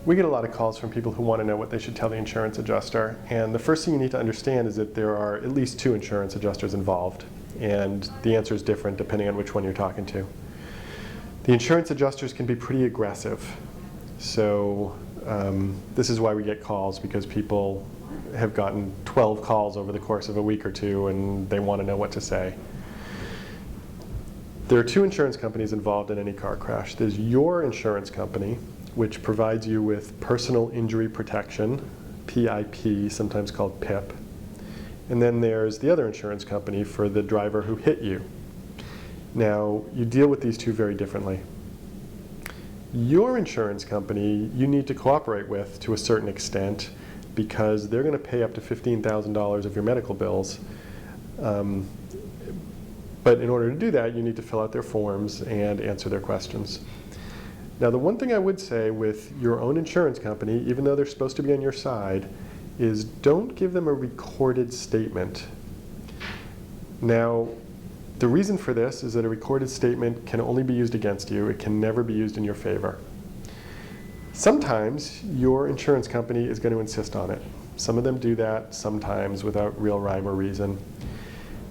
We get a lot of calls from people who want to know what they should tell the insurance adjuster. And the first thing you need to understand is that there are at least 2 insurance adjusters involved. And the answer is different depending on which one you're talking to. The insurance adjusters can be pretty aggressive. So this is why we get calls, because people have gotten 12 calls over the course of a week or 2 and they want to know what to say. There are 2 insurance companies involved in any car crash. There's your insurance company, which provides you with personal injury protection, PIP, sometimes called PIP. And then there's the other insurance company for the driver who hit you. Now, you deal with these 2 very differently. Your insurance company, you need to cooperate with to a certain extent, because they're going to pay up to $15,000 of your medical bills. But in order to do that, you need to fill out their forms and answer their questions. Now, the one thing I would say with your own insurance company, even though they're supposed to be on your side, is don't give them a recorded statement. Now, the reason for this is that a recorded statement can only be used against you. It can never be used in your favor. Sometimes your insurance company is going to insist on it. Some of them do that, sometimes without real rhyme or reason.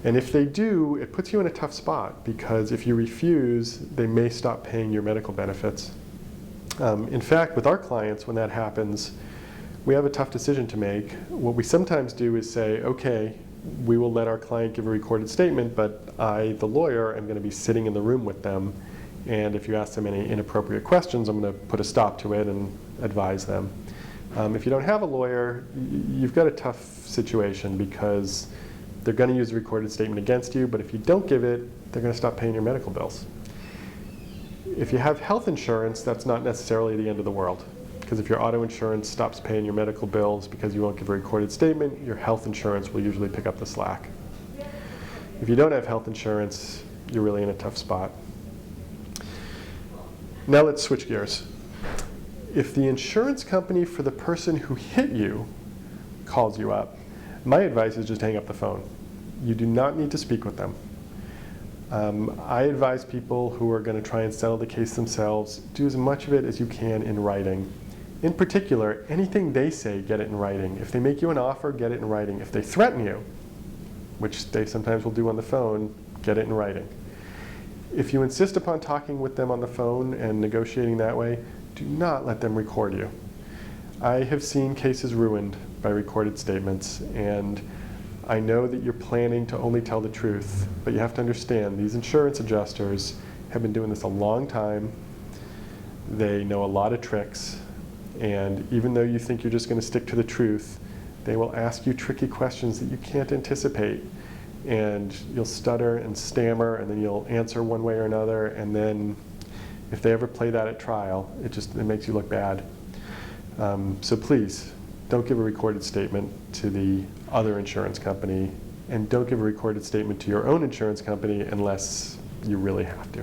And if they do, it puts you in a tough spot, because if you refuse, they may stop paying your medical benefits. In fact, with our clients, when that happens, we have a tough decision to make. What we sometimes do is say, okay, we will let our client give a recorded statement, but I, the lawyer, am going to be sitting in the room with them. And if you ask them any inappropriate questions, I'm going to put a stop to it and advise them. If you don't have a lawyer, you've got a tough situation, because they're going to use a recorded statement against you, but if you don't give it, they're going to stop paying your medical bills. If you have health insurance, that's not necessarily the end of the world, because if your auto insurance stops paying your medical bills because you won't give a recorded statement, your health insurance will usually pick up the slack. If you don't have health insurance, you're really in a tough spot. Now let's switch gears. If the insurance company for the person who hit you calls you up, my advice is just hang up the phone. You do not need to speak with them. I advise people who are going to try and settle the case themselves, do as much of it as you can in writing. In particular, anything they say, get it in writing. If they make you an offer, get it in writing. If they threaten you, which they sometimes will do on the phone, get it in writing. If you insist upon talking with them on the phone and negotiating that way, do not let them record you. I have seen cases ruined by recorded statements, and I know that you're planning to only tell the truth, but you have to understand these insurance adjusters have been doing this a long time. They know a lot of tricks, and even though you think you're just going to stick to the truth, they will ask you tricky questions that you can't anticipate, and you'll stutter and stammer, and then you'll answer one way or another, and then if they ever play that at trial, it makes you look bad. So please, don't give a recorded statement to the other insurance company, and don't give a recorded statement to your own insurance company unless you really have to.